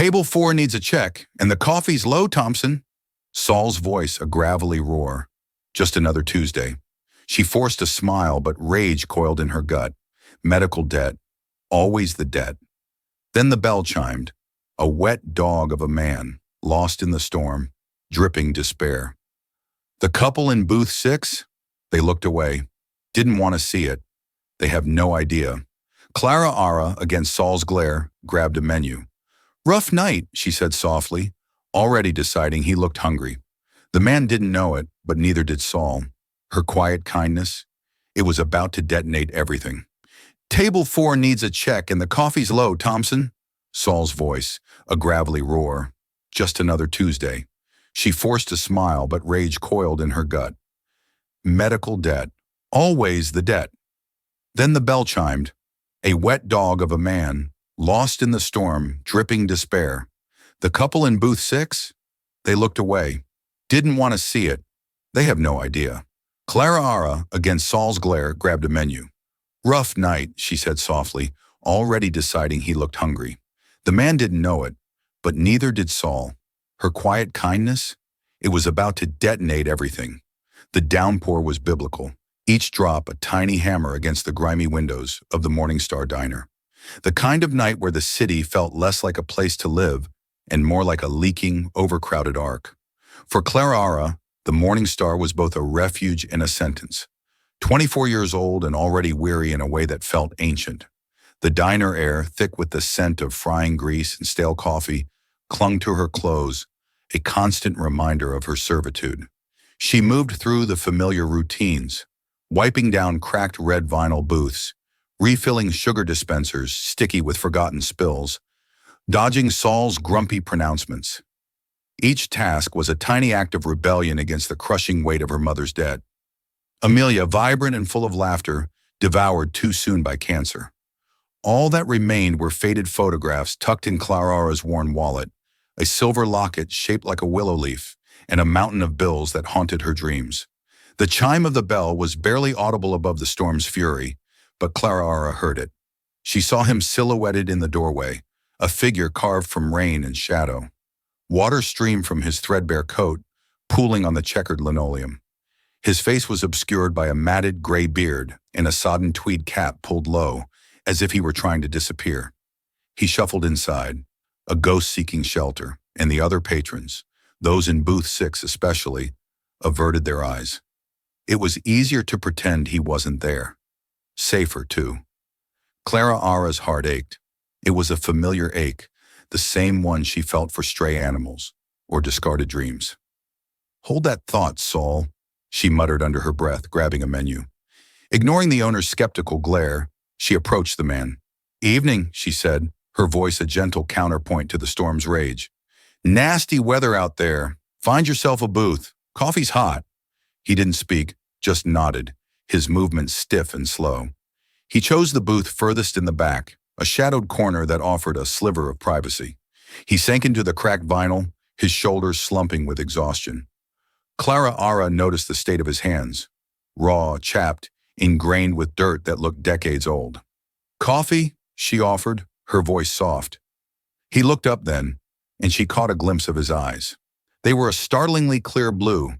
Table 4 needs a check, and the coffee's low, Thompson. Saul's voice a gravelly roar. Just another Tuesday. She forced a smile, but rage coiled in her gut. Medical debt. Always the debt. Then the bell chimed. A wet dog of a man, lost in the storm, dripping despair. The couple in booth 6? They looked away. Didn't want to see it. They have no idea. Clara Ara, against Saul's glare, grabbed a menu. Rough night, she said softly, already deciding he looked hungry. The man didn't know it, but neither did Saul. Her quiet kindness, it was about to detonate everything. Table 4 needs a check and the coffee's low, Thompson. Saul's voice, a gravelly roar. Just another Tuesday. She forced a smile, but rage coiled in her gut. Medical debt. Always the debt. Then the bell chimed. A wet dog of a man, lost in the storm, dripping despair. The couple in booth 6? They looked away. Didn't want to see it. They have no idea. Clara Ara, against Saul's glare, grabbed a menu. Rough night, she said softly, already deciding he looked hungry. The man didn't know it, but neither did Saul. Her quiet kindness? It was about to detonate everything. The downpour was biblical, each drop a tiny hammer against the grimy windows of the Morningstar diner. The kind of night where the city felt less like a place to live and more like a leaking, overcrowded ark. For Clara Ara, the Morningstar was both a refuge and a sentence. 24 years old and already weary in a way that felt ancient. The diner air, thick with the scent of frying grease and stale coffee, clung to her clothes, a constant reminder of her servitude. She moved through the familiar routines, wiping down cracked red vinyl booths, refilling sugar dispensers sticky with forgotten spills, dodging Saul's grumpy pronouncements. Each task was a tiny act of rebellion against the crushing weight of her mother's debt. Amelia, vibrant and full of laughter, devoured too soon by cancer. All that remained were faded photographs tucked in Clara's worn wallet, a silver locket shaped like a willow leaf, and a mountain of bills that haunted her dreams. The chime of the bell was barely audible above the storm's fury, but Clara heard it. She saw him silhouetted in the doorway, a figure carved from rain and shadow. Water streamed from his threadbare coat, pooling on the checkered linoleum. His face was obscured by a matted gray beard and a sodden tweed cap pulled low, as if he were trying to disappear. He shuffled inside, a ghost seeking shelter, and the other patrons, those in booth 6 especially, averted their eyes. It was easier to pretend he wasn't there. Safer, too. Clara Ara's heart ached. It was a familiar ache, the same one she felt for stray animals or discarded dreams. Hold that thought, Saul, she muttered under her breath, grabbing a menu. Ignoring the owner's skeptical glare, she approached the man. Evening, she said, her voice a gentle counterpoint to the storm's rage. Nasty weather out there. Find yourself a booth. Coffee's hot. He didn't speak, just nodded, his movements stiff and slow. He chose the booth furthest in the back, a shadowed corner that offered a sliver of privacy. He sank into the cracked vinyl, his shoulders slumping with exhaustion. Clara Ara noticed the state of his hands, raw, chapped, ingrained with dirt that looked decades old. Coffee, she offered, her voice soft. He looked up then, and she caught a glimpse of his eyes. They were a startlingly clear blue,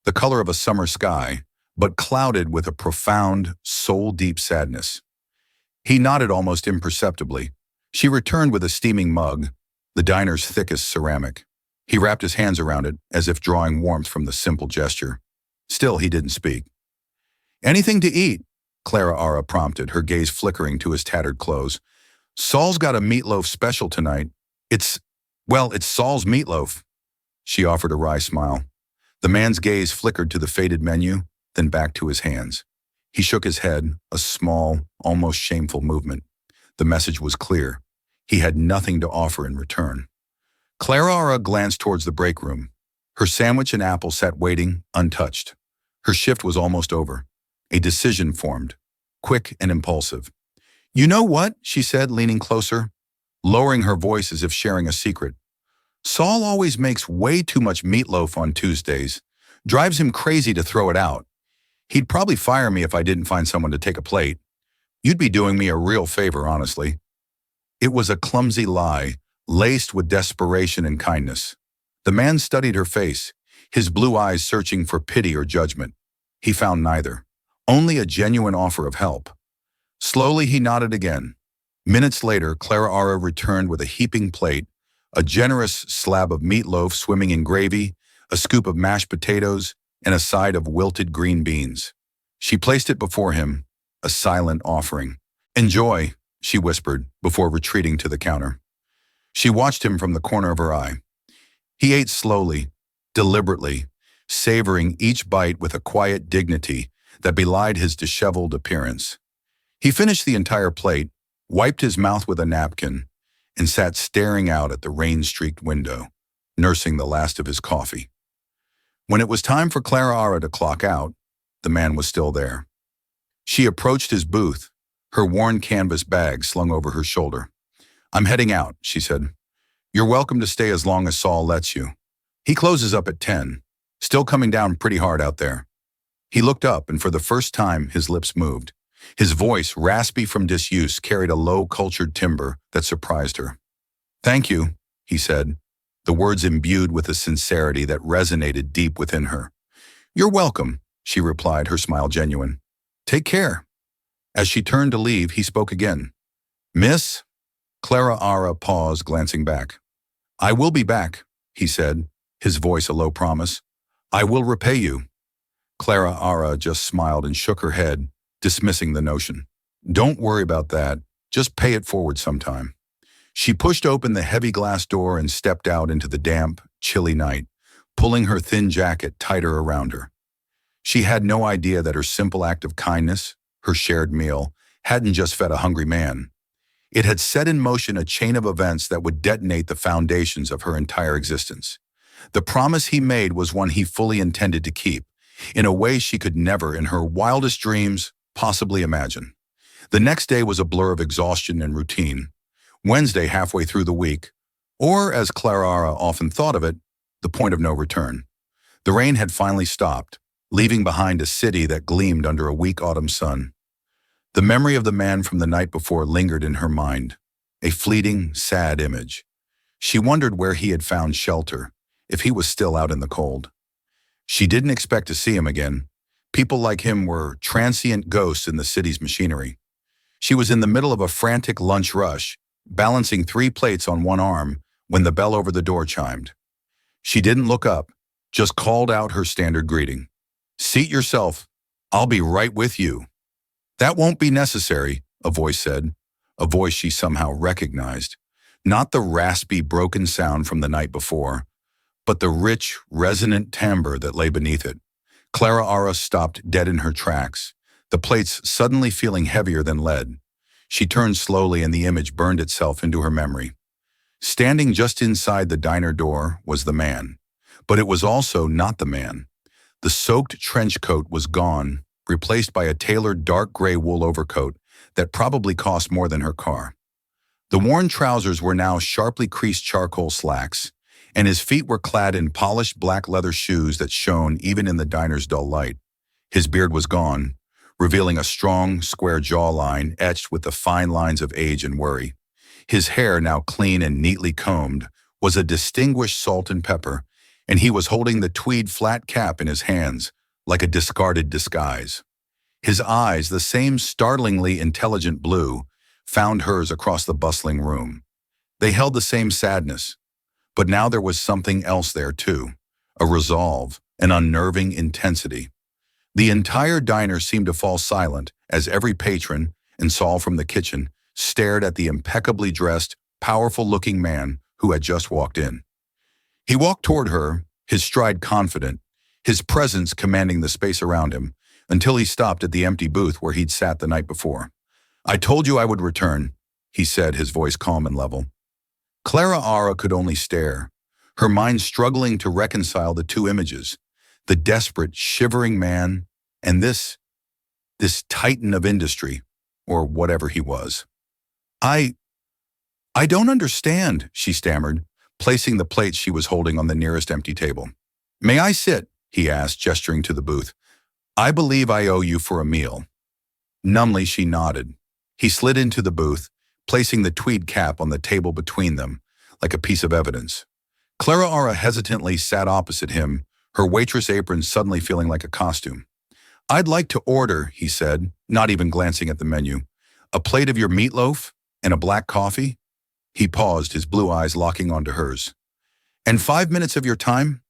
the color of a summer sky, but clouded with a profound, soul-deep sadness. He nodded almost imperceptibly. She returned with a steaming mug, the diner's thickest ceramic. He wrapped his hands around it, as if drawing warmth from the simple gesture. Still, he didn't speak. Anything to eat? Clara Ara prompted, her gaze flickering to his tattered clothes. Saul's got a meatloaf special tonight. It's Saul's meatloaf. She offered a wry smile. The man's gaze flickered to the faded menu, then back to his hands. He shook his head, a small, almost shameful movement. The message was clear. He had nothing to offer in return. Clara glanced towards the break room. Her sandwich and apple sat waiting, untouched. Her shift was almost over. A decision formed, quick and impulsive. You know what? She said, leaning closer, lowering her voice as if sharing a secret. Saul always makes way too much meatloaf on Tuesdays. Drives him crazy to throw it out. He'd probably fire me if I didn't find someone to take a plate. You'd be doing me a real favor, honestly. It was a clumsy lie, laced with desperation and kindness. The man studied her face, his blue eyes searching for pity or judgment. He found neither, only a genuine offer of help. Slowly he nodded again. Minutes later, Clara Ara returned with a heaping plate, a generous slab of meatloaf swimming in gravy, a scoop of mashed potatoes, and a side of wilted green beans. She placed it before him, a silent offering. "Enjoy," she whispered, before retreating to the counter. She watched him from the corner of her eye. He ate slowly, deliberately, savoring each bite with a quiet dignity that belied his disheveled appearance. He finished the entire plate, wiped his mouth with a napkin, and sat staring out at the rain-streaked window, nursing the last of his coffee. When it was time for Clara Ara to clock out, the man was still there. She approached his booth, her worn canvas bag slung over her shoulder. "I'm heading out," she said. "You're welcome to stay as long as Saul lets you. He closes up at 10. Still coming down pretty hard out there." He looked up, and for the first time his lips moved. His voice, raspy from disuse, carried a low, cultured timbre that surprised her. "Thank you," he said, the words imbued with a sincerity that resonated deep within her. "You're welcome," she replied, her smile genuine. "Take care." As she turned to leave, he spoke again. "Miss?" Clara Ara paused, glancing back. "I will be back," he said, his voice a low promise. "I will repay you." Clara Ara just smiled and shook her head, dismissing the notion. "Don't worry about that. Just pay it forward sometime." She pushed open the heavy glass door and stepped out into the damp, chilly night, pulling her thin jacket tighter around her. She had no idea that her simple act of kindness, her shared meal, hadn't just fed a hungry man. It had set in motion a chain of events that would detonate the foundations of her entire existence. The promise he made was one he fully intended to keep, in a way she could never, in her wildest dreams, possibly imagine. The next day was a blur of exhaustion and routine. Wednesday halfway through the week, or as Clara Ara often thought of it, the point of no return. The rain had finally stopped, leaving behind a city that gleamed under a weak autumn sun. The memory of the man from the night before lingered in her mind, a fleeting, sad image. She wondered where he had found shelter, if he was still out in the cold. She didn't expect to see him again. People like him were transient ghosts in the city's machinery. She was in the middle of a frantic lunch rush, balancing 3 plates on one arm when the bell over the door chimed. She didn't look up, just called out her standard greeting. "Seat yourself. I'll be right with you." "That won't be necessary," a voice said, a voice she somehow recognized. Not the raspy, broken sound from the night before, but the rich, resonant timbre that lay beneath it. Clara Ara stopped dead in her tracks, the plates suddenly feeling heavier than lead. She turned slowly and the image burned itself into her memory. Standing just inside the diner door was the man, but it was also not the man. The soaked trench coat was gone, replaced by a tailored dark gray wool overcoat that probably cost more than her car. The worn trousers were now sharply creased charcoal slacks, and his feet were clad in polished black leather shoes that shone even in the diner's dull light. His beard was gone, revealing a strong, square jawline etched with the fine lines of age and worry. His hair, now clean and neatly combed, was a distinguished salt and pepper, and he was holding the tweed flat cap in his hands, like a discarded disguise. His eyes, the same startlingly intelligent blue, found hers across the bustling room. They held the same sadness, but now there was something else there too, a resolve, an unnerving intensity. The entire diner seemed to fall silent as every patron, and Saul from the kitchen, stared at the impeccably dressed, powerful-looking man who had just walked in. He walked toward her, his stride confident, his presence commanding the space around him, until he stopped at the empty booth where he'd sat the night before. "I told you I would return," he said, his voice calm and level. Clara Ara could only stare, her mind struggling to reconcile the two images, the desperate, shivering man, and this titan of industry, or whatever he was. I don't understand," she stammered, placing the plates she was holding on the nearest empty table. "May I sit?" he asked, gesturing to the booth. "I believe I owe you for a meal." Numbly, she nodded. He slid into the booth, placing the tweed cap on the table between them, like a piece of evidence. Clara Ara hesitantly sat opposite him, her waitress apron suddenly feeling like a costume. "I'd like to order," he said, not even glancing at the menu, "a plate of your meatloaf and a black coffee." He paused, his blue eyes locking onto hers. "And 5 minutes of your time?"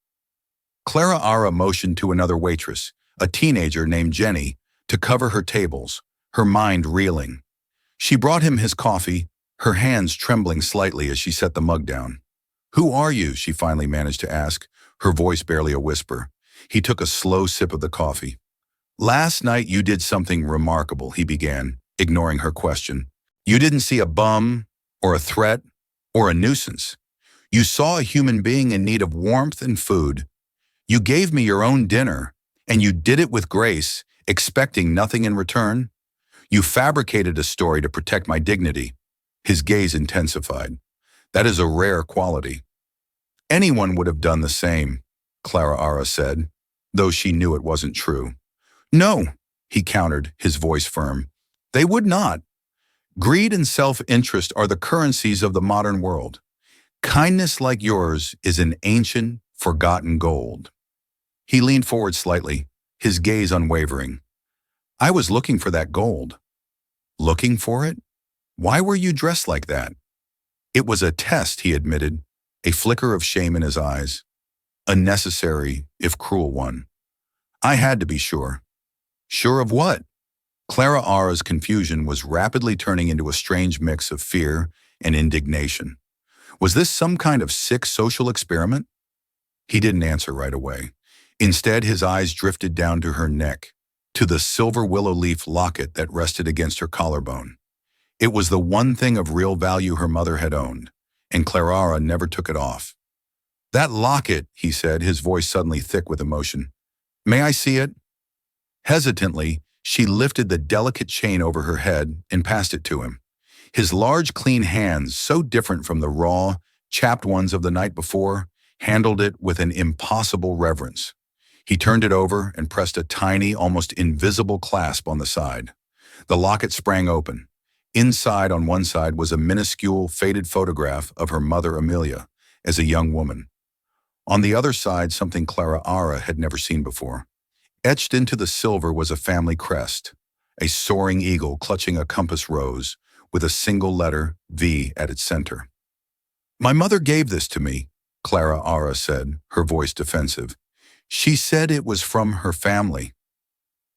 Clara Ara motioned to another waitress, a teenager named Jenny, to cover her tables, her mind reeling. She brought him his coffee, her hands trembling slightly as she set the mug down. "Who are you?" she finally managed to ask, her voice barely a whisper. He took a slow sip of the coffee. "Last night you did something remarkable," he began, ignoring her question. "You didn't see a bum, or a threat, or a nuisance. You saw a human being in need of warmth and food. You gave me your own dinner, and you did it with grace, expecting nothing in return. You fabricated a story to protect my dignity." His gaze intensified. "That is a rare quality." "Anyone would have done the same," Clara Ara said, though she knew it wasn't true. "No," he countered, his voice firm. "They would not. Greed and self-interest are the currencies of the modern world. Kindness like yours is an ancient, forgotten gold." He leaned forward slightly, his gaze unwavering. "I was looking for that gold." "Looking for it? Why were you dressed like that?" "It was a test," he admitted, a flicker of shame in his eyes. "A necessary, if cruel one. I had to be sure." "Sure of what?" Clara Ara's confusion was rapidly turning into a strange mix of fear and indignation. Was this some kind of sick social experiment? He didn't answer right away. Instead, his eyes drifted down to her neck, to the silver willow leaf locket that rested against her collarbone. It was the one thing of real value her mother had owned, and Clara never took it off. "That locket," he said, his voice suddenly thick with emotion. "May I see it?" Hesitantly, she lifted the delicate chain over her head and passed it to him. His large, clean hands, so different from the raw, chapped ones of the night before, handled it with an impossible reverence. He turned it over and pressed a tiny, almost invisible clasp on the side. The locket sprang open. Inside, on one side, was a minuscule, faded photograph of her mother Amelia as a young woman. On the other side, something Clara Ara had never seen before. Etched into the silver was a family crest, a soaring eagle clutching a compass rose with a single letter, V, at its center. "My mother gave this to me," Clara Ara said, her voice defensive. "She said it was from her family."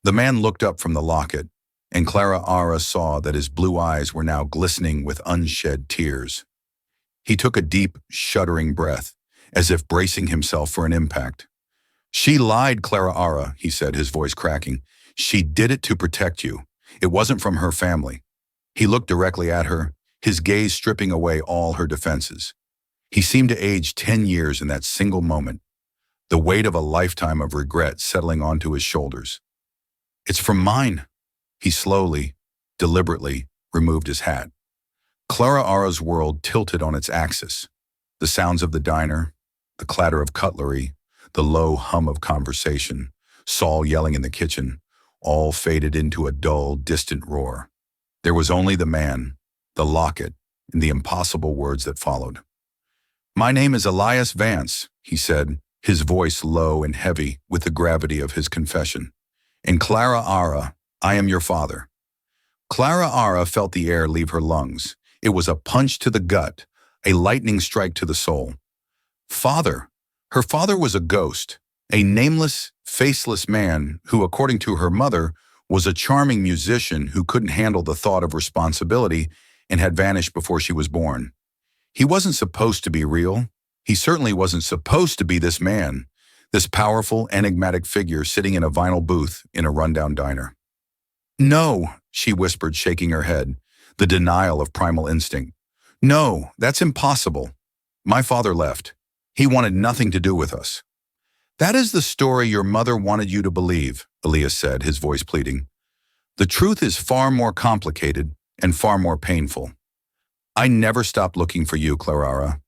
The man looked up from the locket, and Clara Ara saw that his blue eyes were now glistening with unshed tears. He took a deep, shuddering breath, as if bracing himself for an impact. "She lied, Clara Ara," he said, his voice cracking. "She did it to protect you. It wasn't from her family." He looked directly at her, his gaze stripping away all her defenses. He seemed to age 10 years in that single moment, the weight of a lifetime of regret settling onto his shoulders. "It's from mine." He slowly, deliberately removed his hat. Clara Ara's world tilted on its axis. The sounds of the diner, the clatter of cutlery, the low hum of conversation, Saul yelling in the kitchen, all faded into a dull, distant roar. There was only the man, the locket, and the impossible words that followed. "My name is Elias Vance," he said, his voice low and heavy with the gravity of his confession. "And Clara Ara, I am your father." Clara Ara felt the air leave her lungs. It was a punch to the gut, a lightning strike to the soul. Father. Her father was a ghost, a nameless, faceless man who, according to her mother, was a charming musician who couldn't handle the thought of responsibility and had vanished before she was born. He wasn't supposed to be real. He certainly wasn't supposed to be this man, this powerful, enigmatic figure sitting in a vinyl booth in a rundown diner. "No," she whispered, shaking her head, the denial of primal instinct. "No, that's impossible. My father left. He wanted nothing to do with us." "That is the story your mother wanted you to believe," Elias said, his voice pleading. "The truth is far more complicated and far more painful. I never stopped looking for you, Clara.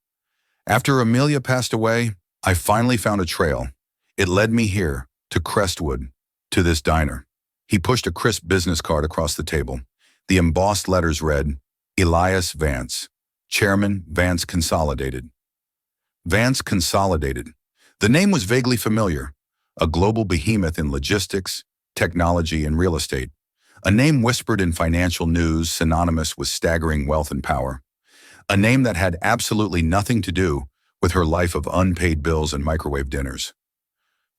After Amelia passed away, I finally found a trail. It led me here, to Crestwood, to this diner." He pushed a crisp business card across the table. The embossed letters read, "Elias Vance, Chairman, Vance Consolidated. Vance Consolidated. The name was vaguely familiar. A global behemoth in logistics, technology, and real estate. A name whispered in financial news synonymous with staggering wealth and power. A name that had absolutely nothing to do with her life of unpaid bills and microwave dinners.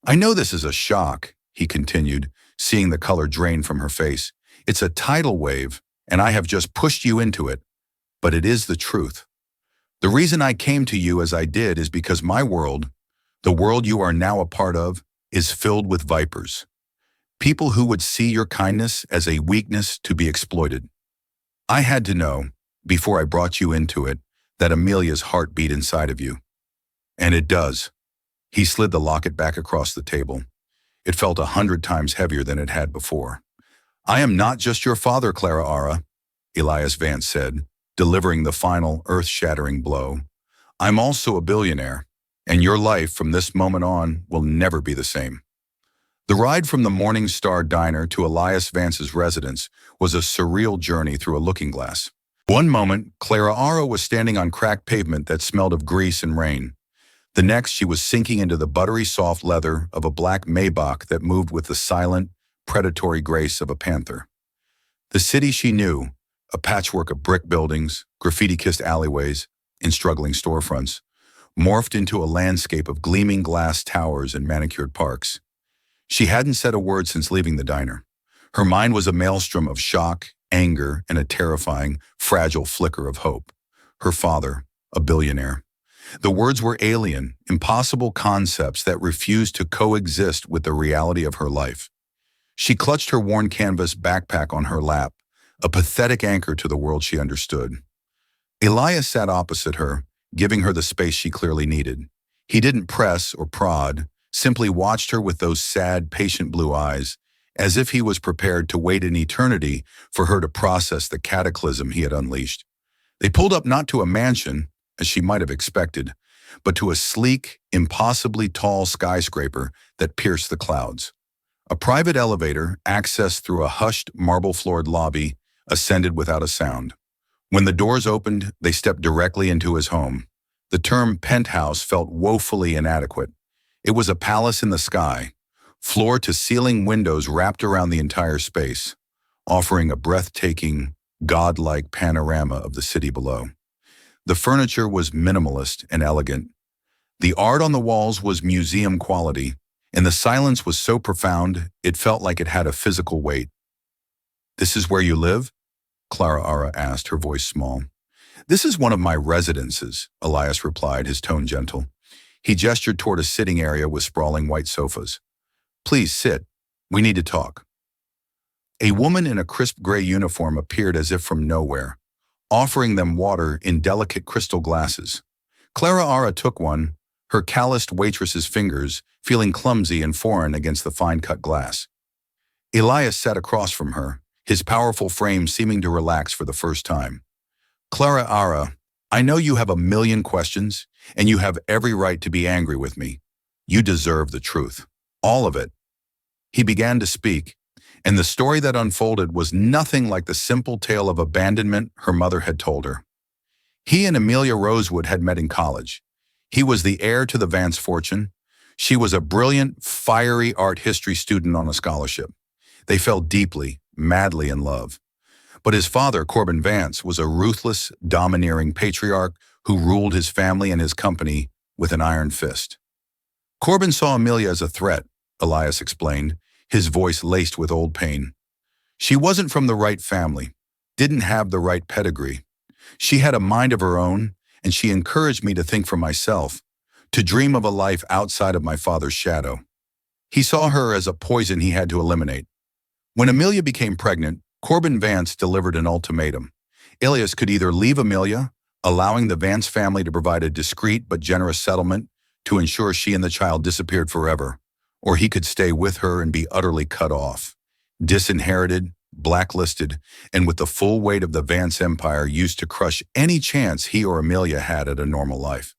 I know this is a shock, he continued, seeing the color drain from her face. It's a tidal wave, and I have just pushed you into it. But it is the truth. The reason I came to you as I did is because my world, the world you are now a part of, is filled with vipers. People who would see your kindness as a weakness to be exploited. I had to know, before I brought you into it, that Amelia's heart beat inside of you. And it does. He slid the locket back across the table. It felt 100 times heavier than it had before. I am not just your father, Clara Ara, Elias Vance said, delivering the final earth-shattering blow. I'm also a billionaire, and your life from this moment on will never be the same. The ride from the Morning Star Diner to Elias Vance's residence was a surreal journey through a looking glass. One moment, Clara Ara was standing on cracked pavement that smelled of grease and rain. The next, she was sinking into the buttery soft leather of a black Maybach that moved with the silent, predatory grace of a panther. The city she knew, a patchwork of brick buildings, graffiti-kissed alleyways, and struggling storefronts, morphed into a landscape of gleaming glass towers and manicured parks. She hadn't said a word since leaving the diner. Her mind was a maelstrom of shock, anger, and a terrifying, fragile flicker of hope. Her father, a billionaire. The words were alien, impossible concepts that refused to coexist with the reality of her life. She clutched her worn canvas backpack on her lap, a pathetic anchor to the world she understood. Elias sat opposite her, giving her the space she clearly needed. He didn't press or prod, simply watched her with those sad, patient blue eyes, as if he was prepared to wait an eternity for her to process the cataclysm he had unleashed. They pulled up not to a mansion, as she might have expected, but to a sleek, impossibly tall skyscraper that pierced the clouds. A private elevator, accessed through a hushed, marble-floored lobby, ascended without a sound. When the doors opened, they stepped directly into his home. The term penthouse felt woefully inadequate. It was a palace in the sky, floor-to-ceiling windows wrapped around the entire space, offering a breathtaking, godlike panorama of the city below. The furniture was minimalist and elegant. The art on the walls was museum quality, and the silence was so profound it felt like it had a physical weight. "This is where you live?" Clara Ara asked, her voice small. "This is one of my residences," Elias replied, his tone gentle. He gestured toward a sitting area with sprawling white sofas. "Please sit. We need to talk." A woman in a crisp gray uniform appeared as if from nowhere, offering them water in delicate crystal glasses. Clara Ara took one, her calloused waitress's fingers feeling clumsy and foreign against the fine-cut glass. Elias sat across from her, his powerful frame seeming to relax for the first time. "Clara Ara, I know you have a million questions, and you have every right to be angry with me. You deserve the truth. All of it." He began to speak, and the story that unfolded was nothing like the simple tale of abandonment her mother had told her. He and Amelia Rosewood had met in college. He was the heir to the Vance fortune. She was a brilliant, fiery art history student on a scholarship. They fell deeply, madly in love. But his father, Corbin Vance, was a ruthless, domineering patriarch who ruled his family and his company with an iron fist. Corbin saw Amelia as a threat, Elias explained, his voice laced with old pain. She wasn't from the right family, didn't have the right pedigree. She had a mind of her own, and she encouraged me to think for myself, to dream of a life outside of my father's shadow. He saw her as a poison he had to eliminate. When Amelia became pregnant, Corbin Vance delivered an ultimatum. Elias could either leave Amelia, allowing the Vance family to provide a discreet but generous settlement to ensure she and the child disappeared forever, or he could stay with her and be utterly cut off, disinherited, blacklisted, and with the full weight of the Vance empire used to crush any chance he or Amelia had at a normal life.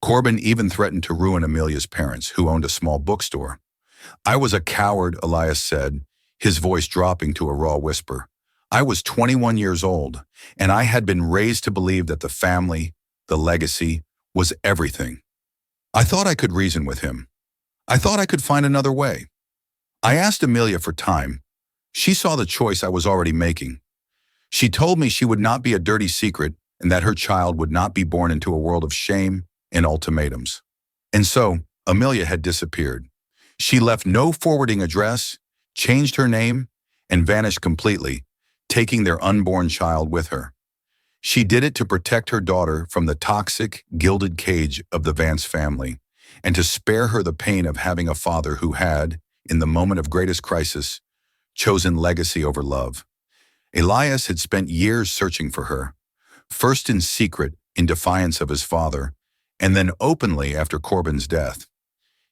Corbin even threatened to ruin Amelia's parents, who owned a small bookstore. "I was a coward," Elias said, his voice dropping to a raw whisper. I was 21 years old, and I had been raised to believe that the family, the legacy, was everything. I thought I could reason with him. I thought I could find another way. I asked Amelia for time. She saw the choice I was already making. She told me she would not be a dirty secret and that her child would not be born into a world of shame and ultimatums. And so, Amelia had disappeared. She left no forwarding address, changed her name, and vanished completely, taking their unborn child with her. She did it to protect her daughter from the toxic, gilded cage of the Vance family, and to spare her the pain of having a father who had, in the moment of greatest crisis, chosen legacy over love. Elias had spent years searching for her, first in secret in defiance of his father, and then openly after Corbin's death.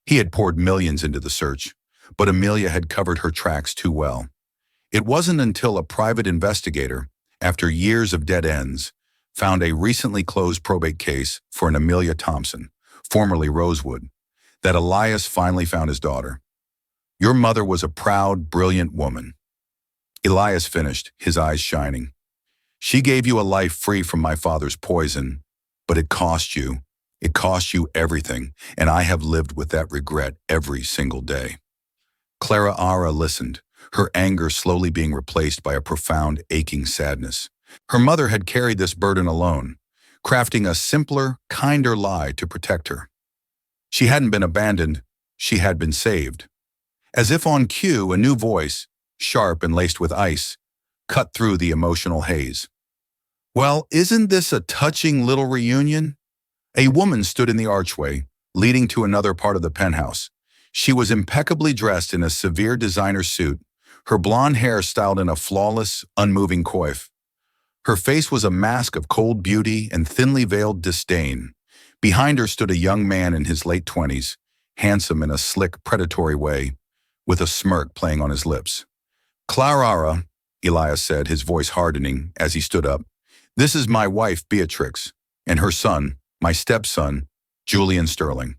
He had poured millions into the search, but Amelia had covered her tracks too well. It wasn't until a private investigator, after years of dead ends, found a recently closed probate case for an Amelia Thompson, formerly Rosewood, that Elias finally found his daughter. Your mother was a proud, brilliant woman. Elias finished, his eyes shining. She gave you a life free from my father's poison, but it cost you. It cost you everything, and I have lived with that regret every single day. Clara Ara listened, her anger slowly being replaced by a profound, aching sadness. Her mother had carried this burden alone, crafting a simpler, kinder lie to protect her. She hadn't been abandoned, she had been saved. As if on cue, a new voice, sharp and laced with ice, cut through the emotional haze. Well, isn't this a touching little reunion? A woman stood in the archway, leading to another part of the penthouse. She was impeccably dressed in a severe designer suit, her blonde hair styled in a flawless, unmoving coif. Her face was a mask of cold beauty and thinly veiled disdain. Behind her stood a young man in his late 20s, handsome in a slick, predatory way, with a smirk playing on his lips. Clara, Elias said, his voice hardening as he stood up. This is my wife, Beatrix, and her son, my stepson, Julian Sterling.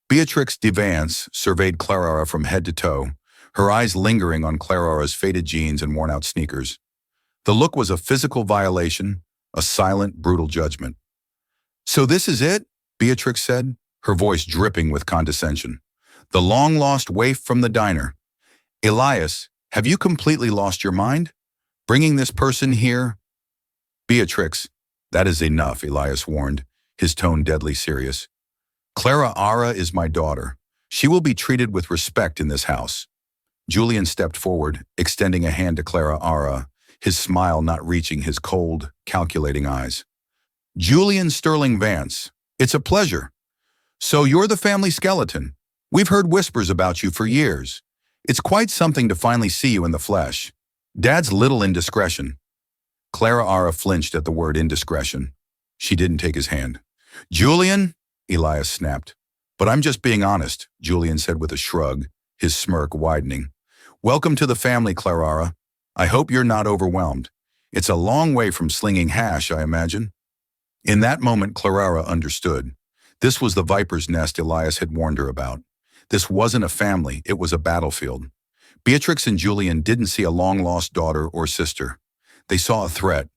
Beatrix de Vance surveyed Clara from head to toe, her eyes lingering on Clara's faded jeans and worn-out sneakers. The look was a physical violation, a silent, brutal judgment. So this is it? Beatrix said, her voice dripping with condescension. The long-lost waif from the diner. Elias, have you completely lost your mind? Bringing this person here? Beatrix, that is enough, Elias warned, his tone deadly serious. Clara Ara is my daughter. She will be treated with respect in this house. Julian stepped forward, extending a hand to Clara Ara, his smile not reaching his cold, calculating eyes. Julian Sterling Vance, it's a pleasure. So you're the family skeleton. We've heard whispers about you for years. It's quite something to finally see you in the flesh. Dad's little indiscretion. Clara Ara flinched at the word indiscretion. She didn't take his hand. Julian, Elias snapped. But I'm just being honest, Julian said with a shrug, his smirk widening. Welcome to the family, Clara. I hope you're not overwhelmed. It's a long way from slinging hash, I imagine. In that moment, Clara understood. This was the viper's nest Elias had warned her about. This wasn't a family, it was a battlefield. Beatrix and Julian didn't see a long-lost daughter or sister. They saw a threat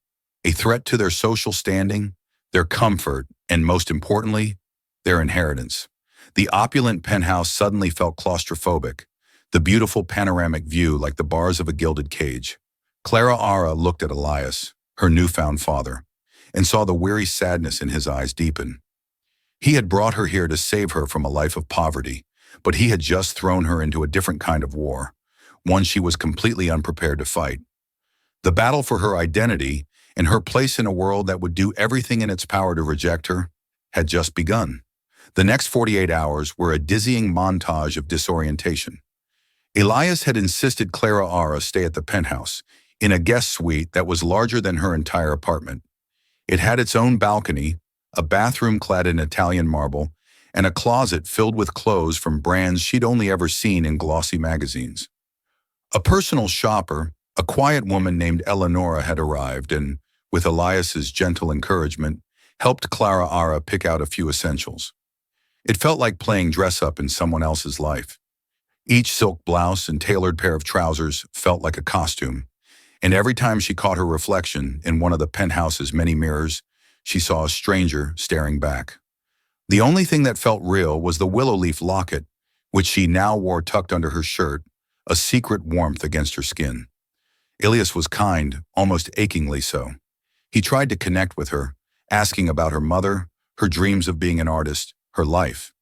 to their social standing, their comfort, and most importantly, their inheritance. The opulent penthouse suddenly felt claustrophobic, the beautiful panoramic view like the bars of a gilded cage. Clara Ara looked at Elias, her newfound father, and saw the weary sadness in his eyes deepen. He had brought her here to save her from a life of poverty, but he had just thrown her into a different kind of war, one she was completely unprepared to fight. The battle for her identity and her place in a world that would do everything in its power to reject her had just begun. The next 48 hours were a dizzying montage of disorientation. Elias had insisted Clara Ara stay at the penthouse, in a guest suite that was larger than her entire apartment. It had its own balcony, a bathroom clad in Italian marble, and a closet filled with clothes from brands she'd only ever seen in glossy magazines. A personal shopper, a quiet woman named Eleonora, had arrived and, with Elias's gentle encouragement, helped Clara Ara pick out a few essentials. It felt like playing dress-up in someone else's life. Each silk blouse and tailored pair of trousers felt like a costume, And every time she caught her reflection in one of the penthouse's many mirrors, she saw a stranger staring back. The only thing that felt real was the willow leaf locket, which she now wore tucked under her shirt, a secret warmth against her skin. Ilias was kind, almost achingly so. He tried to connect with her, asking about her mother, her dreams of being an artist, her life.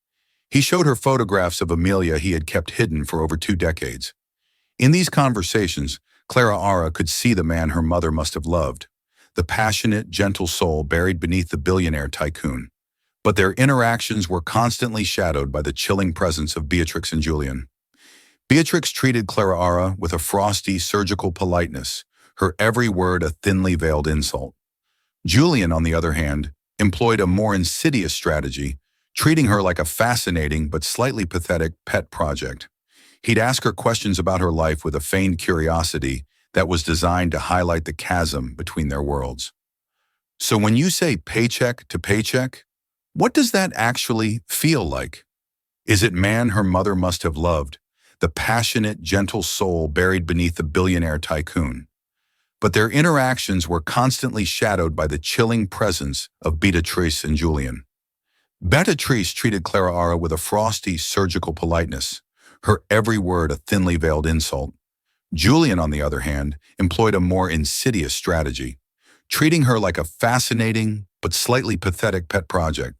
He showed her photographs of Amelia he had kept hidden for over 2 decades. In these conversations, Clara Ara could see the man her mother must have loved, the passionate, gentle soul buried beneath the billionaire tycoon. But their interactions were constantly shadowed by the chilling presence of Beatrix and Julian. Beatrix treated Clara Ara with a frosty, surgical politeness, her every word a thinly veiled insult. Julian, on the other hand, employed a more insidious strategy, treating her like a fascinating but slightly pathetic pet project. He'd ask her questions about her life with a feigned curiosity that was designed to highlight the chasm between their worlds. So when you say paycheck to paycheck, what does that actually feel like? Is it man her mother must have loved, the passionate, gentle soul buried beneath the billionaire tycoon? But their interactions were constantly shadowed by the chilling presence of Beatrice and Julian. Beatrice treated Clara Ara with a frosty, surgical politeness, her every word a thinly veiled insult. Julian, on the other hand, employed a more insidious strategy, treating her like a fascinating but slightly pathetic pet project.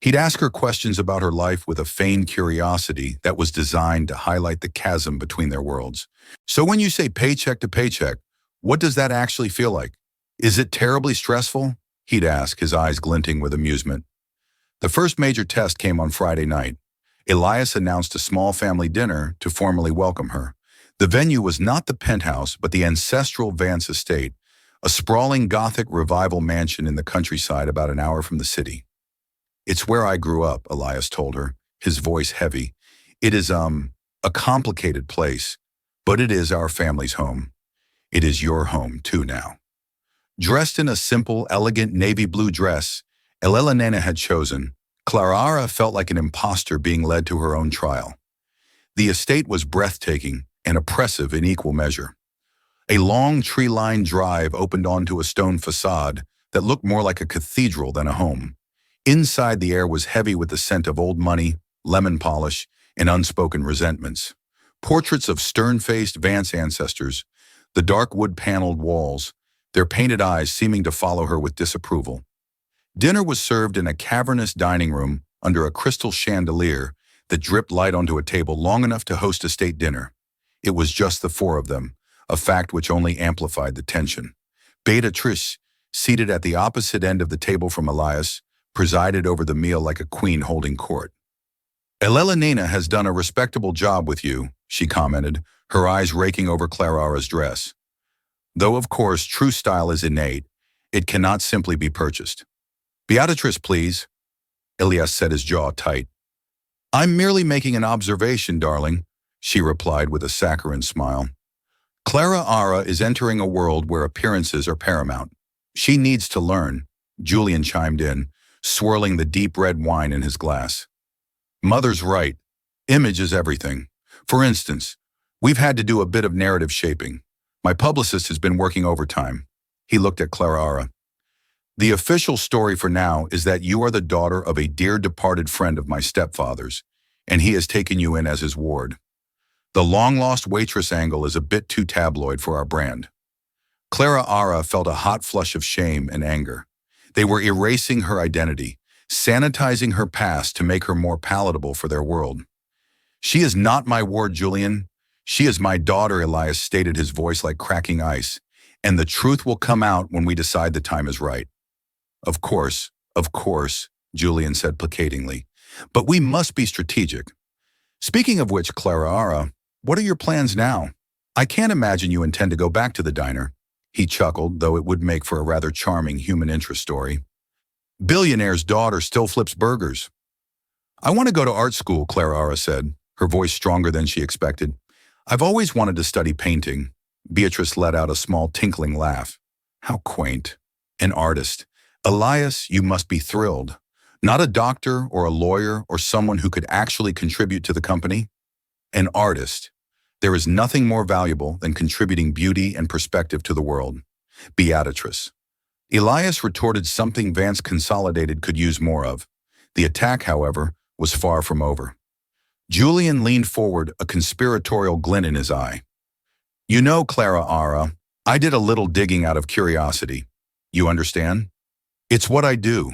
He'd ask her questions about her life with a feigned curiosity that was designed to highlight the chasm between their worlds. So when you say paycheck to paycheck, what does that actually feel like? Is it terribly stressful? He'd ask, his eyes glinting with amusement. The first major test came on Friday night. Elias announced a small family dinner to formally welcome her. The venue was not the penthouse, but the ancestral Vance estate, a sprawling Gothic revival mansion in the countryside about an hour from the city. "It's where I grew up," Elias told her, his voice heavy. "It is, a complicated place, but it is our family's home. It is your home, too, now." Dressed in a simple, elegant navy blue dress Elena had chosen, Clara Ara felt like an imposter being led to her own trial. The estate was breathtaking and oppressive in equal measure. A long tree-lined drive opened onto a stone facade that looked more like a cathedral than a home. Inside, the air was heavy with the scent of old money, lemon polish, and unspoken resentments. Portraits of stern-faced Vance ancestors, the dark wood-paneled walls, their painted eyes seeming to follow her with disapproval. Dinner was served in a cavernous dining room under a crystal chandelier that dripped light onto a table long enough to host a state dinner. It was just the 4 of them, a fact which only amplified the tension. Beatrice, seated at the opposite end of the table from Elias, presided over the meal like a queen holding court. "Elena has done a respectable job with you," she commented, her eyes raking over Clara Ara's dress. "Though, of course, true style is innate, it cannot simply be purchased." "Beatrice, please." Elias set his jaw tight. "I'm merely making an observation, darling," she replied with a saccharine smile. "Clara Ara is entering a world where appearances are paramount. She needs to learn," Julian chimed in, swirling the deep red wine in his glass. "Mother's right. Image is everything. For instance, we've had to do a bit of narrative shaping. My publicist has been working overtime." He looked at Clara Ara. "The official story for now is that you are the daughter of a dear departed friend of my stepfather's, and he has taken you in as his ward. The long-lost waitress angle is a bit too tabloid for our brand." Clara Ara felt a hot flush of shame and anger. They were erasing her identity, sanitizing her past to make her more palatable for their world. "She is not my ward, Julian. She is my daughter," Elias stated, his voice like cracking ice. "And the truth will come out when we decide the time is right." Of course," Julian said placatingly. "But we must be strategic. Speaking of which, Clara Ara, what are your plans now? I can't imagine you intend to go back to the diner." He chuckled, though it would make for a rather charming human interest story. "Billionaire's daughter still flips burgers." "I want to go to art school," Clara Ara said, her voice stronger than she expected. "I've always wanted to study painting." Beatrice let out a small tinkling laugh. "How quaint. An artist. Elias, you must be thrilled. Not a doctor or a lawyer or someone who could actually contribute to the company. An artist. There is nothing more valuable than contributing beauty and perspective to the world. Beatrice. Elias retorted something Vance Consolidated could use more of. The attack, however, was far from over. Julian leaned forward, a conspiratorial glint in his eye. You know, Clara Ara, I did a little digging out of curiosity. You understand? It's what I do.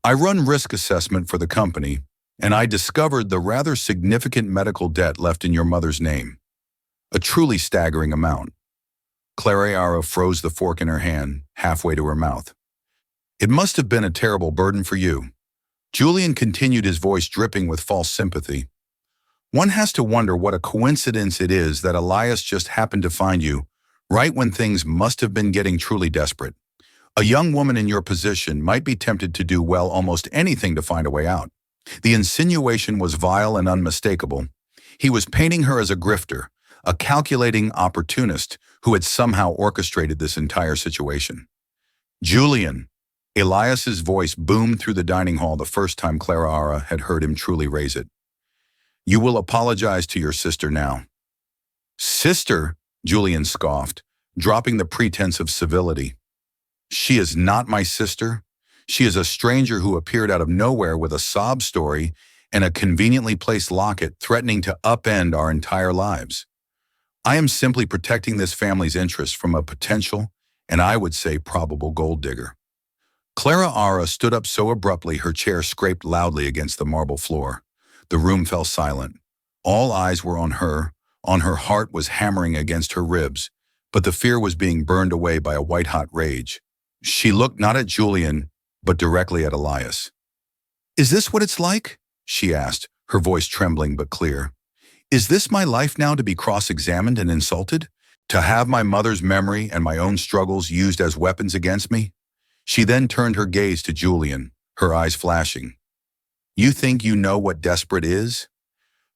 I run risk assessment for the company, and I discovered the rather significant medical debt left in your mother's name. A truly staggering amount. Clara Ara froze the fork in her hand, halfway to her mouth. It must have been a terrible burden for you. Julian continued, his voice dripping with false sympathy. One has to wonder what a coincidence it is that Elias just happened to find you right when things must have been getting truly desperate. A young woman in your position might be tempted to do well almost anything to find a way out. The insinuation was vile and unmistakable. He was painting her as a grifter, a calculating opportunist who had somehow orchestrated this entire situation. Julian. Elias's voice boomed through the dining hall the first time Clara Ara had heard him truly raise it. You will apologize to your sister now. Sister? Julian scoffed, dropping the pretense of civility. She is not my sister. She is a stranger who appeared out of nowhere with a sob story and a conveniently placed locket threatening to upend our entire lives. I am simply protecting this family's interests from a potential, and I would say probable, gold digger. Clara Ara stood up so abruptly her chair scraped loudly against the marble floor. The room fell silent. All eyes were on her. Her heart was hammering against her ribs, but the fear was being burned away by a white-hot rage. She looked not at Julian, but directly at Elias. Is this what it's like? She asked, her voice trembling but clear. Is this my life now, to be cross-examined and insulted? To have my mother's memory and my own struggles used as weapons against me? She then turned her gaze to Julian, her eyes flashing. You think you know what desperate is?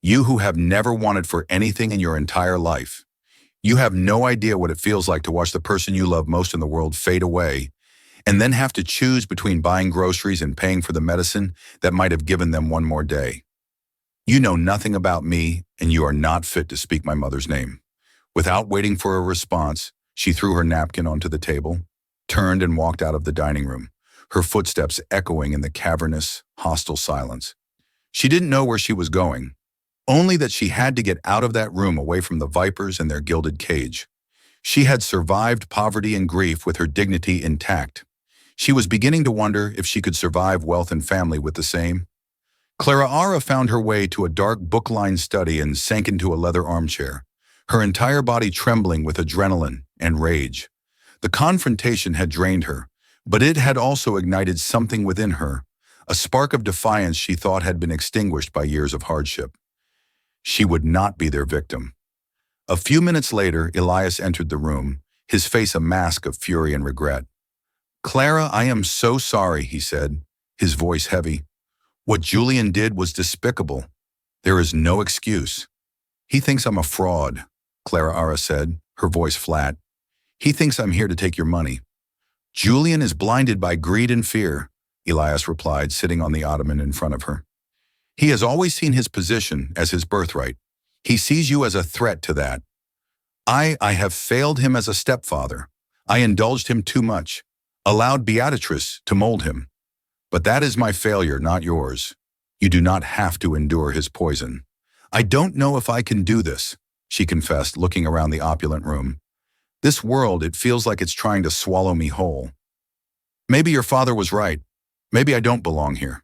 You who have never wanted for anything in your entire life. You have no idea what it feels like to watch the person you love most in the world fade away, and then have to choose between buying groceries and paying for the medicine that might have given them one more day. You know nothing about me, and you are not fit to speak my mother's name. Without waiting for a response, she threw her napkin onto the table, turned and walked out of the dining room, her footsteps echoing in the cavernous, hostile silence. She didn't know where she was going, only that she had to get out of that room, away from the vipers and their gilded cage. She had survived poverty and grief with her dignity intact. She was beginning to wonder if she could survive wealth and family with the same. Clara Ara found her way to a dark book-lined study and sank into a leather armchair, her entire body trembling with adrenaline and rage. The confrontation had drained her, but it had also ignited something within her, a spark of defiance she thought had been extinguished by years of hardship. She would not be their victim. A few minutes later, Elias entered the room, his face a mask of fury and regret. Clara, I am so sorry, he said, his voice heavy. What Julian did was despicable. There is no excuse. He thinks I'm a fraud, Clara Ara said, her voice flat. He thinks I'm here to take your money. Julian is blinded by greed and fear, Elias replied, sitting on the ottoman in front of her. He has always seen his position as his birthright. He sees you as a threat to that. I have failed him as a stepfather. I indulged him too much, allowed Beatrice to mold him. But that is my failure, not yours. You do not have to endure his poison. I don't know if I can do this, she confessed, looking around the opulent room. This world, it feels like it's trying to swallow me whole. Maybe your father was right. Maybe I don't belong here.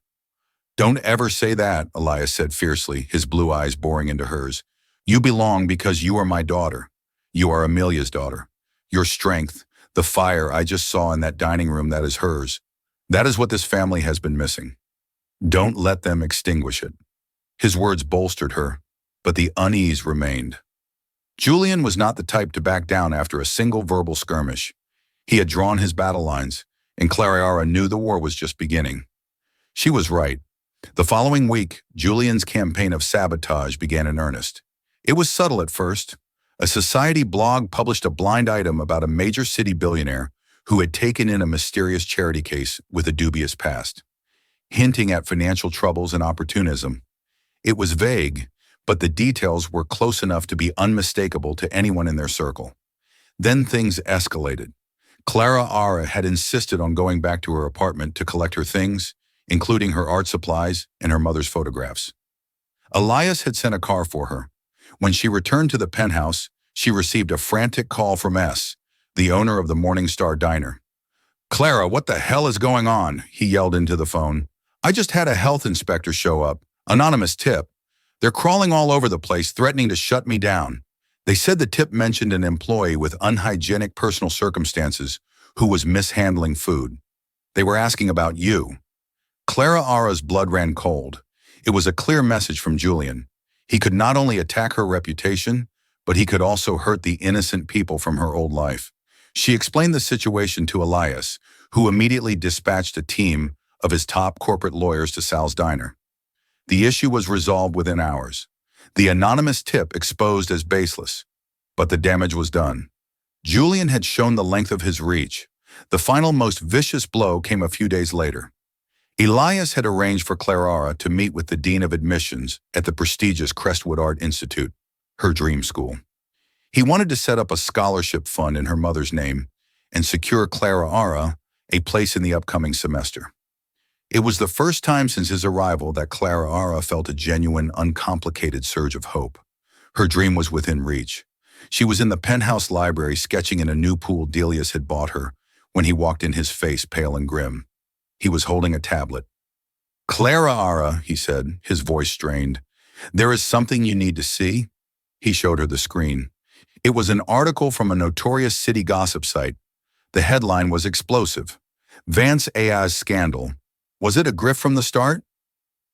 Don't ever say that, Elias said fiercely, his blue eyes boring into hers. You belong because you are my daughter. You are Amelia's daughter. Your strength, the fire I just saw in that dining room, that is hers. That is what this family has been missing. Don't let them extinguish it. His words bolstered her, but the unease remained. Julian was not the type to back down after a single verbal skirmish. He had drawn his battle lines, and Clara Ara knew the war was just beginning. She was right. The following week, Julian's campaign of sabotage began in earnest. It was subtle at first. A society blog published a blind item about a major city billionaire who had taken in a mysterious charity case with a dubious past, hinting at financial troubles and opportunism. It was vague, but the details were close enough to be unmistakable to anyone in their circle. Then things escalated. Clara Ara had insisted on going back to her apartment to collect her things, including her art supplies and her mother's photographs. Elias had sent a car for her. When she returned to the penthouse, she received a frantic call from S., the owner of the Morning Star Diner. "Clara, what the hell is going on?" he yelled into the phone. "I just had a health inspector show up. Anonymous tip. They're crawling all over the place, threatening to shut me down. They said the tip mentioned an employee with unhygienic personal circumstances who was mishandling food. They were asking about you." Clara Ara's blood ran cold. It was a clear message from Julian. He could not only attack her reputation, but he could also hurt the innocent people from her old life. She explained the situation to Elias, who immediately dispatched a team of his top corporate lawyers to Sal's diner. The issue was resolved within hours. The anonymous tip exposed as baseless, but the damage was done. Julian had shown the length of his reach. The final, most vicious blow came a few days later. Elias had arranged for Clara to meet with the Dean of Admissions at the prestigious Crestwood Art Institute, her dream school. He wanted to set up a scholarship fund in her mother's name and secure Clara a place in the upcoming semester. It was the first time since his arrival that Clara felt a genuine, uncomplicated surge of hope. Her dream was within reach. She was in the penthouse library sketching in a new pool Delius had bought her when he walked in, his face pale and grim. He was holding a tablet. "Clara," he said, his voice strained. "There is something you need to see." He showed her the screen. It was an article from a notorious city gossip site. The headline was explosive. "Vance AI's scandal. Was it a grift from the start?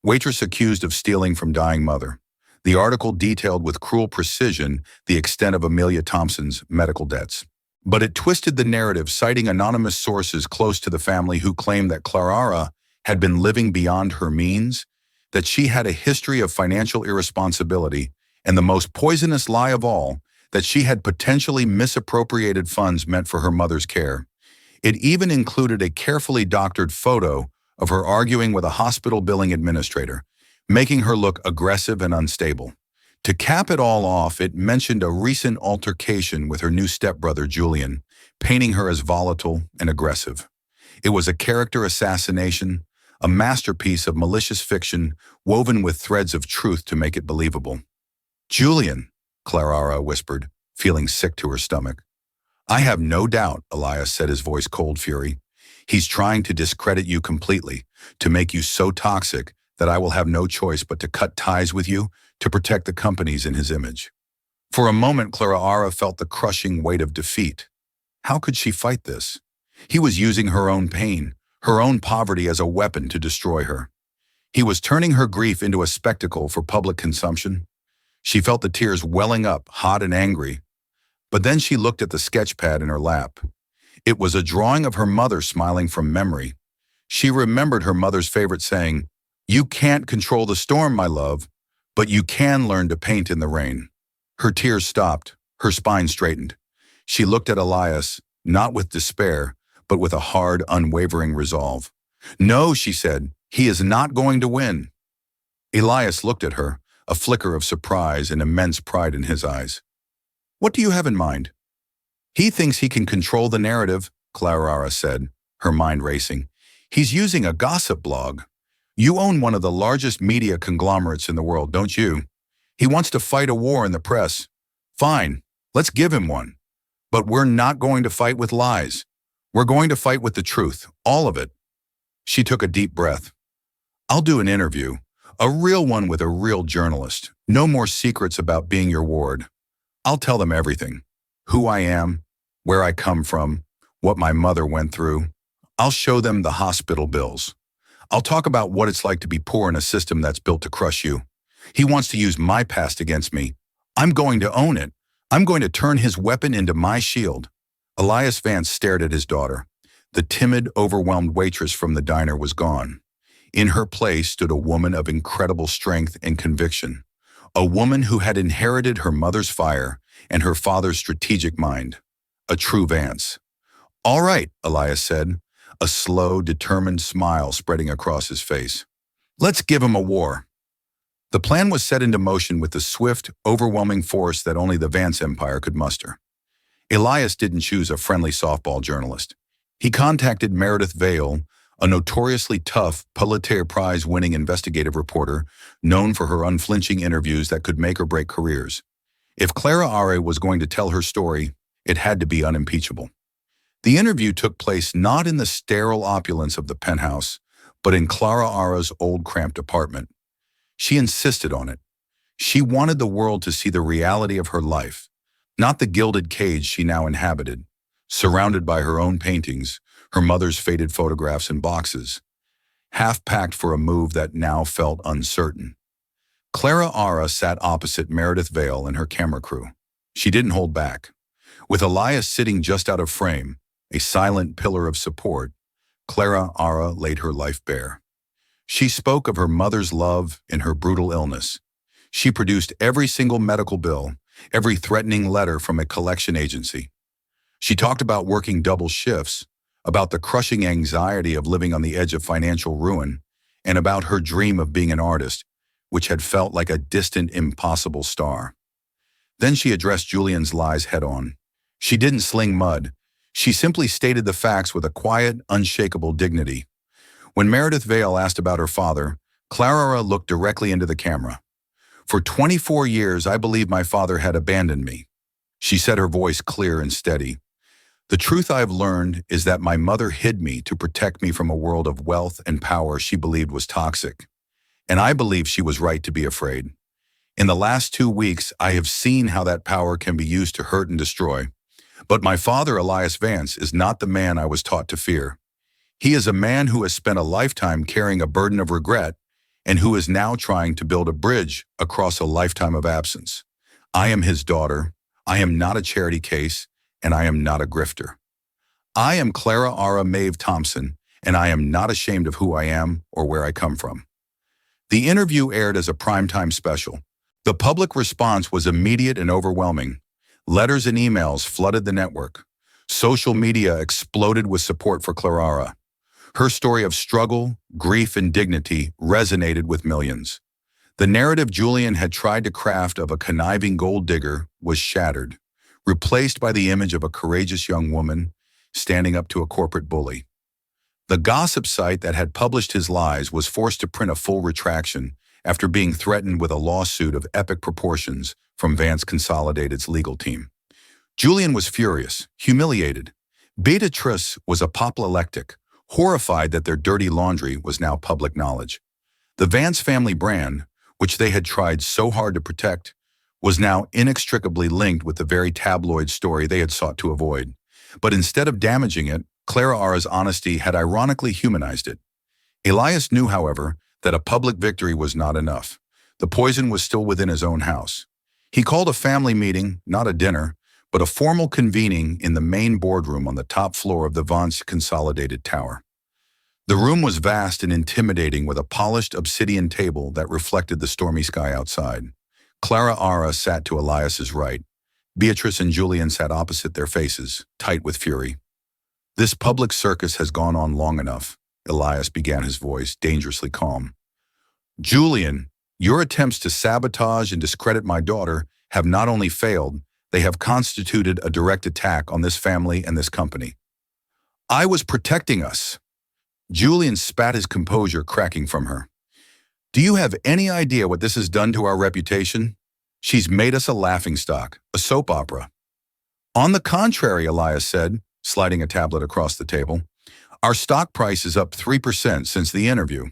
Waitress accused of stealing from dying mother." The article detailed with cruel precision the extent of Amelia Thompson's medical debts. But it twisted the narrative, citing anonymous sources close to the family who claimed that Clara had been living beyond her means, that she had a history of financial irresponsibility, and the most poisonous lie of all, that she had potentially misappropriated funds meant for her mother's care. It even included a carefully doctored photo of her arguing with a hospital billing administrator, making her look aggressive and unstable. To cap it all off, it mentioned a recent altercation with her new stepbrother Julian, painting her as volatile and aggressive. It was a character assassination, a masterpiece of malicious fiction woven with threads of truth to make it believable. "Julian," Clara whispered, feeling sick to her stomach. "I have no doubt," Elias said, his voice cold fury. "He's trying to discredit you completely, to make you so toxic that I will have no choice but to cut ties with you to protect the companies in his image." For a moment, Clara felt the crushing weight of defeat. How could she fight this? He was using her own pain, her own poverty as a weapon to destroy her. He was turning her grief into a spectacle for public consumption. She felt the tears welling up, hot and angry. But then she looked at the sketch pad in her lap. It was a drawing of her mother smiling from memory. She remembered her mother's favorite saying, "You can't control the storm, my love, but you can learn to paint in the rain." Her tears stopped, her spine straightened. She looked at Elias, not with despair, but with a hard, unwavering resolve. "No," she said, "he is not going to win." Elias looked at her, a flicker of surprise and immense pride in his eyes. "What do you have in mind?" "He thinks he can control the narrative," Clara said, her mind racing. "He's using a gossip blog. You own one of the largest media conglomerates in the world, don't you? He wants to fight a war in the press. Fine, let's give him one. But we're not going to fight with lies. We're going to fight with the truth, all of it." She took a deep breath. "I'll do an interview, a real one with a real journalist. No more secrets about being your ward. I'll tell them everything. Who I am, where I come from, what my mother went through. I'll show them the hospital bills. I'll talk about what it's like to be poor in a system that's built to crush you. He wants to use my past against me. I'm going to own it. I'm going to turn his weapon into my shield." Elias Vance stared at his daughter. The timid, overwhelmed waitress from the diner was gone. In her place stood a woman of incredible strength and conviction. A woman who had inherited her mother's fire and her father's strategic mind. A true Vance. "All right," Elias said, a slow, determined smile spreading across his face. "Let's give him a war." The plan was set into motion with the swift, overwhelming force that only the Vance Empire could muster. Elias didn't choose a friendly softball journalist. He contacted Meredith Vale, a notoriously tough Pulitzer Prize-winning investigative reporter known for her unflinching interviews that could make or break careers. If Clara Ara was going to tell her story, it had to be unimpeachable. The interview took place not in the sterile opulence of the penthouse, but in Clara Ara's old cramped apartment. She insisted on it. She wanted the world to see the reality of her life, not the gilded cage she now inhabited, surrounded by her own paintings, her mother's faded photographs and boxes, half-packed for a move that now felt uncertain. Clara Ara sat opposite Meredith Vale and her camera crew. She didn't hold back. With Elias sitting just out of frame, a silent pillar of support, Clara Ara laid her life bare. She spoke of her mother's love in her brutal illness. She produced every single medical bill, every threatening letter from a collection agency. She talked about working double shifts, about the crushing anxiety of living on the edge of financial ruin, and about her dream of being an artist, which had felt like a distant, impossible star. Then she addressed Julian's lies head-on. She didn't sling mud. She simply stated the facts with a quiet, unshakable dignity. When Meredith Vale asked about her father, Clara looked directly into the camera. "For 24 years, I believe my father had abandoned me," she said, her voice clear and steady. "The truth I've learned is that my mother hid me to protect me from a world of wealth and power she believed was toxic. And I believe she was right to be afraid. In the last 2 weeks, I have seen how that power can be used to hurt and destroy. But my father, Elias Vance, is not the man I was taught to fear. He is a man who has spent a lifetime carrying a burden of regret and who is now trying to build a bridge across a lifetime of absence. I am his daughter. I am not a charity case, and I am not a grifter. I am Clara Ara Maeve Thompson, and I am not ashamed of who I am or where I come from." The interview aired as a primetime special. The public response was immediate and overwhelming. Letters and emails flooded the network. Social media exploded with support for Clara. Her story of struggle, grief, and dignity resonated with millions. The narrative Julian had tried to craft of a conniving gold digger was shattered, replaced by the image of a courageous young woman standing up to a corporate bully. The gossip site that had published his lies was forced to print a full retraction after being threatened with a lawsuit of epic proportions from Vance Consolidated's legal team. Julian was furious, humiliated. Waitress was apoplectic, horrified that their dirty laundry was now public knowledge. The Vance family brand, which they had tried so hard to protect, was now inextricably linked with the very tabloid story they had sought to avoid. But instead of damaging it, Clara Ara's honesty had ironically humanized it. Elias knew, however, that a public victory was not enough. The poison was still within his own house. He called a family meeting, not a dinner, but a formal convening in the main boardroom on the top floor of the Vance Consolidated Tower. The room was vast and intimidating with a polished obsidian table that reflected the stormy sky outside. Clara Ara sat to Elias's right. Beatrice and Julian sat opposite their faces, tight with fury. "This public circus has gone on long enough," Elias began, his voice dangerously calm. "Julian, your attempts to sabotage and discredit my daughter have not only failed, they have constituted a direct attack on this family and this company. I was protecting us." Julian spat, his composure cracking from her. "Do you have any idea what this has done to our reputation? She's made us a laughingstock, a soap opera." "On the contrary," Elias said, sliding a tablet across the table, "our stock price is up 3% since the interview.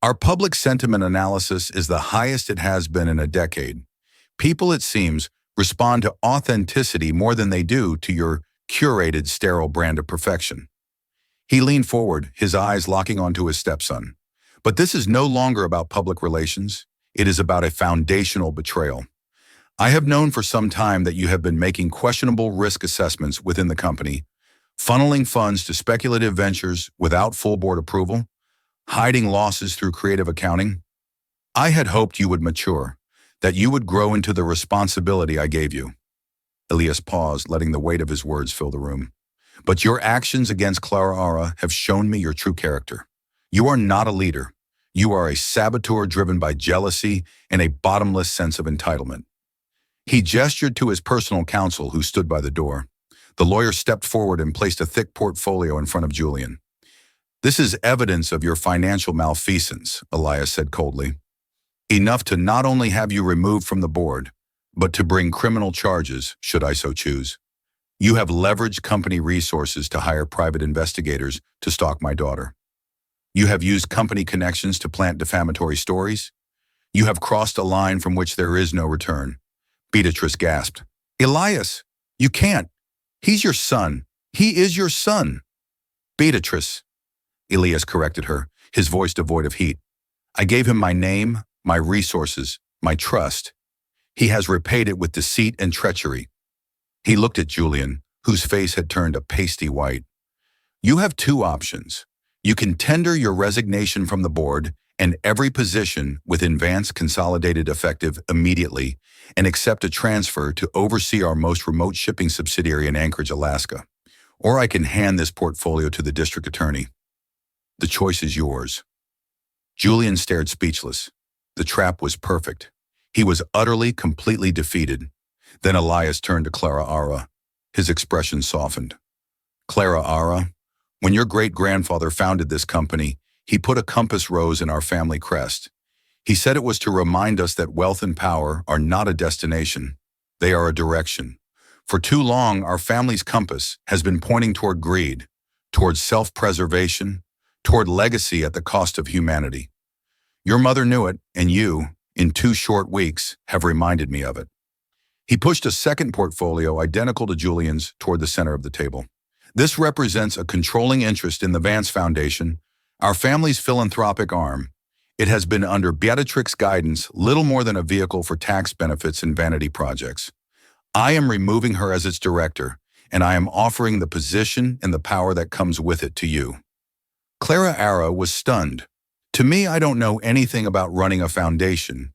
Our public sentiment analysis is the highest it has been in a decade. People, it seems, respond to authenticity more than they do to your curated, sterile brand of perfection." He leaned forward, his eyes locking onto his stepson. "But this is no longer about public relations. It is about a foundational betrayal. I have known for some time that you have been making questionable risk assessments within the company, funneling funds to speculative ventures without full board approval, hiding losses through creative accounting. I had hoped you would mature, that you would grow into the responsibility I gave you." Elias paused, letting the weight of his words fill the room. "But your actions against Clara Ara have shown me your true character. You are not a leader. You are a saboteur driven by jealousy and a bottomless sense of entitlement. He gestured to his personal counsel, who stood by the door. The lawyer stepped forward and placed a thick portfolio in front of Julian. "This is evidence of your financial malfeasance," Elias said coldly. "Enough to not only have you removed from the board, but to bring criminal charges, should I so choose. You have leveraged company resources to hire private investigators to stalk my daughter. You have used company connections to plant defamatory stories. You have crossed a line from which there is no return." Beatrice gasped. "Elias, you can't. He's your son. He is your son." "Beatrice," Elias corrected her, his voice devoid of heat. "I gave him my name, my resources, my trust. He has repaid it with deceit and treachery." He looked at Julian, whose face had turned a pasty white. "You have two options. You can tender your resignation from the board and every position within Vance Consolidated effective immediately and accept a transfer to oversee our most remote shipping subsidiary in Anchorage, Alaska. Or I can hand this portfolio to the district attorney. The choice is yours." Julian stared speechless. The trap was perfect. He was utterly, completely defeated. Then Elias turned to Clara Ara. His expression softened. "Clara Ara, when your great-grandfather founded this company, he put a compass rose in our family crest. He said it was to remind us that wealth and power are not a destination. They are a direction. For too long, our family's compass has been pointing toward greed, toward self-preservation, toward legacy at the cost of humanity. Your mother knew it, and you, in 2 short weeks, have reminded me of it." He pushed a second portfolio identical to Julian's toward the center of the table. "This represents a controlling interest in the Vance Foundation, our family's philanthropic arm. It has been under Beatrix's guidance little more than a vehicle for tax benefits and vanity projects. I am removing her as its director, and I am offering the position and the power that comes with it to you." Clara Ara was stunned. "To me, I don't know anything about running a foundation."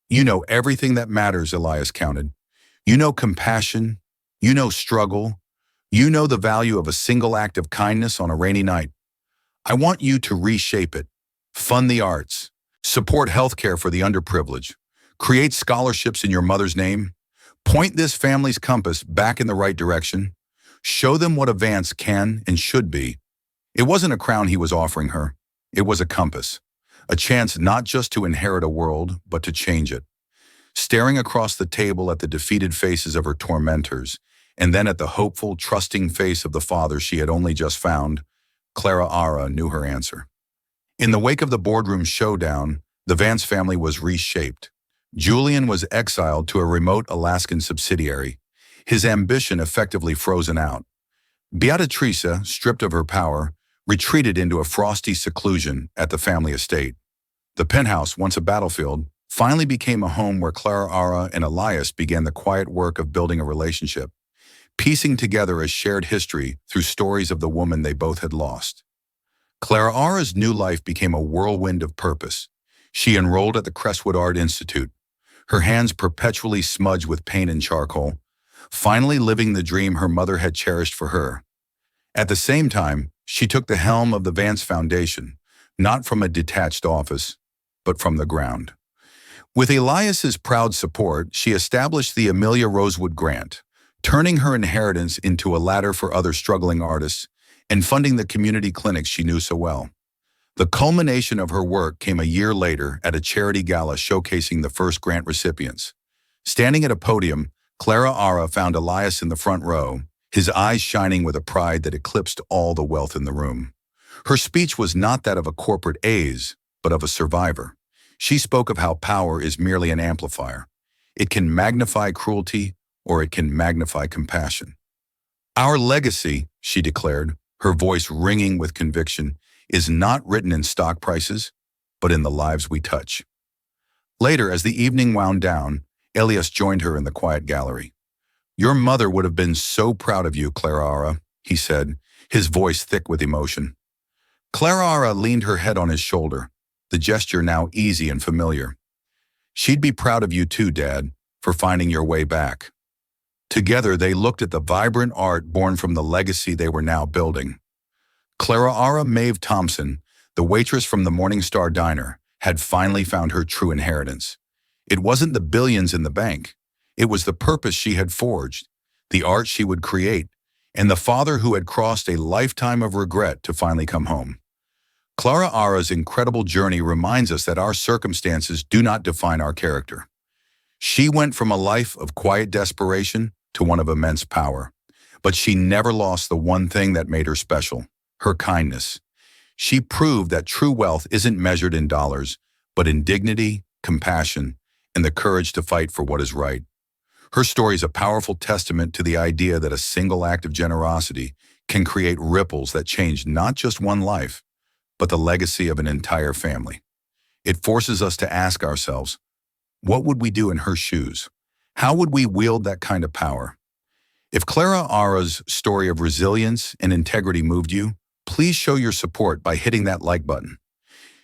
"You know everything that matters," Elias countered. "You know compassion. You know struggle. You know the value of a single act of kindness on a rainy night. I want you to reshape it. Fund the arts. Support healthcare for the underprivileged. Create scholarships in your mother's name. Point this family's compass back in the right direction. Show them what a Vance can and should be." It wasn't a crown he was offering her. It was a compass. A chance not just to inherit a world, but to change it. Staring across the table at the defeated faces of her tormentors, and then at the hopeful, trusting face of the father she had only just found, Clara Ara knew her answer. In the wake of the boardroom showdown, the Vance family was reshaped. Julian was exiled to a remote Alaskan subsidiary, his ambition effectively frozen out. Beatrice, stripped of her power, retreated into a frosty seclusion at the family estate. The penthouse, once a battlefield, finally became a home where Clara Ara and Elias began the quiet work of building a relationship, piecing together a shared history through stories of the woman they both had lost. Clara Ara's new life became a whirlwind of purpose. She enrolled at the Crestwood Art Institute, her hands perpetually smudged with paint and charcoal, finally living the dream her mother had cherished for her. At the same time, she took the helm of the Vance Foundation, not from a detached office, but from the ground. With Elias's proud support, she established the Amelia Rosewood Grant, turning her inheritance into a ladder for other struggling artists and funding the community clinics she knew so well. The culmination of her work came a year later at a charity gala showcasing the first grant recipients. Standing at a podium, Clara Ara found Elias in the front row, his eyes shining with a pride that eclipsed all the wealth in the room. Her speech was not that of a corporate ace, but of a survivor. She spoke of how power is merely an amplifier. It can magnify cruelty, or it can magnify compassion. "Our legacy," she declared, her voice ringing with conviction, "is not written in stock prices, but in the lives we touch." Later, as the evening wound down, Elias joined her in the quiet gallery. "Your mother would have been so proud of you, Clara Ara," he said, his voice thick with emotion. Clara Ara leaned her head on his shoulder, the gesture now easy and familiar. "She'd be proud of you too, Dad, for finding your way back." Together, they looked at the vibrant art born from the legacy they were now building. Clara Ara Maeve Thompson, The waitress from the Morningstar Diner had finally found her true inheritance. It wasn't the billions in the bank. It was the purpose she had forged, the art she would create, and the father who had crossed a lifetime of regret to finally come home. Clara Ara's incredible journey reminds us that our circumstances do not define our character. She went from a life of quiet desperation to one of immense power, but she never lost the one thing that made her special: her kindness. She proved that true wealth isn't measured in dollars, but in dignity, compassion, and the courage to fight for what is right. Her story is a powerful testament to the idea that a single act of generosity can create ripples that change not just one life, but the legacy of an entire family. It forces us to ask ourselves, what would we do in her shoes? How would we wield that kind of power? If Clara Ara's story of resilience and integrity moved you, please show your support by hitting that like button.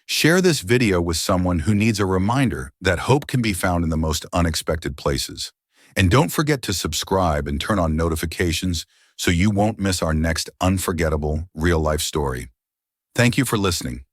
Share this video with someone who needs a reminder that hope can be found in the most unexpected places. And don't forget to subscribe and turn on notifications so you won't miss our next unforgettable real-life story. Thank you for listening.